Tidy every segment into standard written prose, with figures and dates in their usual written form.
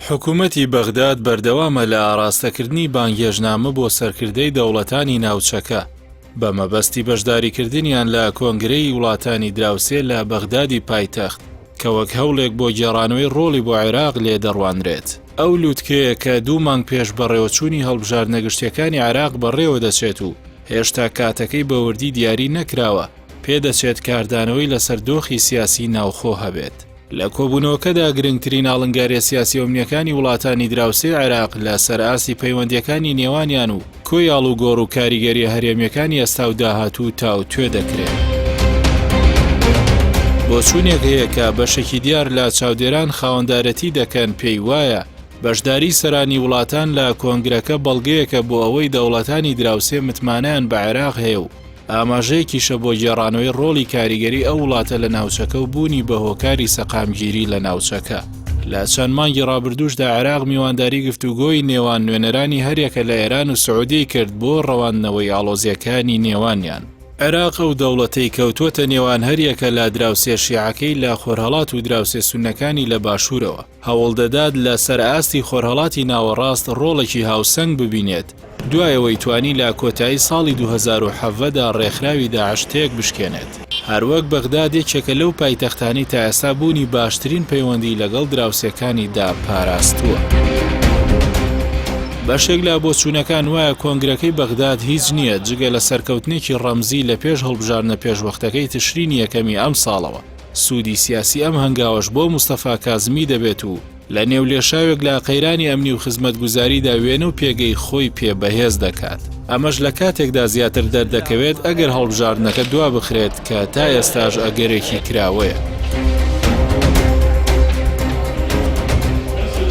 حکوومەتی بەغداد بەردەوامە لە ئاراستەکردنی بانگێژنامە بۆ سەرکردەی دەوڵەتانی ناوچەکە بە مەبەستی بەشداریکردنیان لە کۆنگرەی وڵاتانی دراوسێ لە بەغدادی پایتەخت کە وەک هەوڵێک بۆ گێڕانەوەی ڕۆڵی بۆ عێراق لێ دەڕوانرێت. ئەو لووتکەیە کە 2 مانگ پێش بەڕێوەچوونی هەڵبژاردنە گشتیەکانی عێراق بەڕێوە دەچێت و هێشتا کاتەکەی بە وردی دیاری نەکراوە، پێدەچێت کاردانەوەی لەسەر دۆخی سیاسی ناوخۆ هەبێت. لە کۆبوونەوەکەدا گرنگترین ئاڵنگاریە سیاسی و ئەمنیەکانی وڵاتانی دراوسێ عێراق لە سەرئاستی پەیوەندیەکانی نێوانیان و کۆی ئاڵوگۆڕ و کاریگەریە هەرێمیەکانی ئێستا و داهاتوو تاوتوێ دەکرێت. بۆچوونێک هەیە کە بەشێکی دیار لە چاودێران خاوەندارەتی دەکەن پێی وایە بەشداری سەرانی وڵاتان لە کۆنگرەکە بەڵگەیەکە بۆ ئەوەی دەوڵەتانی دراوسێ متمانەیان بە عێراق هەیە و ئاماژەیەکیشە بۆ گێڕانەوەی ڕۆڵی کاریگەری ئەو وڵاتە لە ناوچەکە و بوونی بە هۆکاری سەقامگیری لە ناوچەکە. لە چەند مانگی ڕابردووشدا عێراق میوانداری گفتوگۆی نێوان نوێنەرانی هەریەکە لە ئێران و سعودی کرد بۆ ڕەوانەوەی ئاڵۆزیەکانی نێوانیان. عێراق و دەوڵەتەی کەوتووەتە نێوان هەریەکە لە دراوسێ شیعەکەی لە خۆرهەڵات و دراوسێ سوننەکانی لە باشوورەوە هەوڵ دەدات لە سەرئاستی خۆرهەڵاتی ناوەڕاست ڕۆڵێکی هاوسەنگ ببینێت، دوایەوەی توانی لە کۆتایی ساڵی 2017دا ڕێکخراوی داعش تێک بشکێنێت. هەروەک بەغداد یەکێکە لەو پایتەختانی تا ئێستا بوونی باشترین پەیوەندی لەگەڵ دراوسێکانیدا پاراستووە. بەشێک لە بۆچوونەکان وایە کۆنگرەکەی بەغداد هیچ نییە جگە لە سەرکەوتنێکی ڕەمزی لە پێش هەڵبژاردنە پێشوەختەکەی تشرینی یەکەمی ئەم ساڵەوە. سوودی سیاسی ئەم هەنگاوەش بۆ موستەفا کازمی دەبێت و لە نێولێشاوێک لە قەیرانی ئەمنی و خزمەتگوزاریدا وێنە و پێگەی خۆی پێبەهێز دەکات. ئەمەش لە کاتێکدا زیاتر دەردەکەوێت ئەگەر هەڵبژاردنەکە دوا بخرێت کە تا ئێستاش ئەگەرێکی کراوەیە.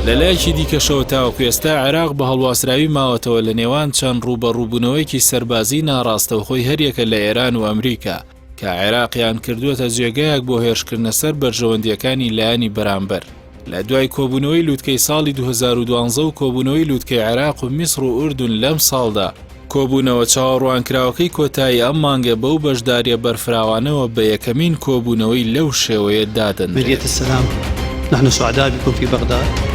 لەلایەکی دیکەشەوە تاوەکو ئێستا عێراق بە هەڵواسراوی ماوەتەوە لە نێوان چەند ڕوبەڕووبوونەوەیکی سەربازی ناڕاستەو خۆی هەریەکە لە ئێران و ئەمریکا کە عێراقیان کردووەتە جێگایەک بۆ هێرشکردنە سەر بەرژەوەندیەکانی لایانی بەرامبەر. لە دوای کۆبوونەوەی لووتکەی ساڵی 2012 و کۆبوونەوەی لووتکەی عێراق و میسر و ئوردون لەم ساڵدا کۆبوونەوە چاوەڕوانکراوەکەی کۆتایی ئەم مانگە بەو بەشداریە بەرفراوانەوە بە یەکەمین کۆبوونەوەی لەو شێوەیە دادەنرێت. نحن سعداء بكم في بغداد.